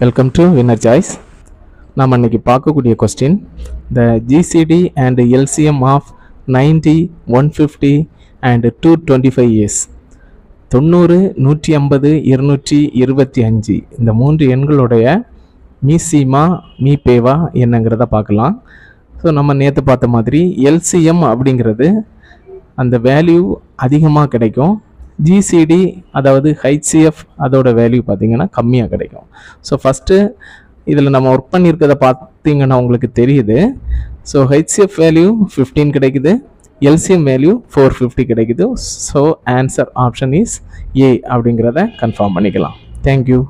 Welcome to winner choice. நம்ம இன்னைக்கு பார்க்கக்கூடிய question, the GCD and LCM of 90, 150 and 225 years. 90, 150, 225 இந்த மூன்று எண்களுடைய மீசிமா மீபேவா என்னங்கிறத பார்க்கலாம். ஸோ நம்ம நேற்று பார்த்த மாதிரி எல்சிஎம் அப்படிங்கிறது அந்த வேல்யூ அதிகமாக கிடைக்கும். ஜிசிடி அதாவது ஹெச்சிஎஃப் அதோட வேல்யூ பார்த்தீங்கன்னா கம்மியாக கிடைக்கும். ஸோ ஃபஸ்ட்டு இதில் நம்ம ஒர்க் பண்ணியிருக்கிறத பார்த்தீங்கன்னா உங்களுக்கு தெரியுது. ஸோ ஹெச்சிஎஃப் வேல்யூ 15 கிடைக்குது, எல்சிஎம் வேல்யூ 450 கிடைக்குது. So answer option is a அப்படிங்கிறத கன்ஃபார்ம் பண்ணிக்கலாம். தேங்க்யூ.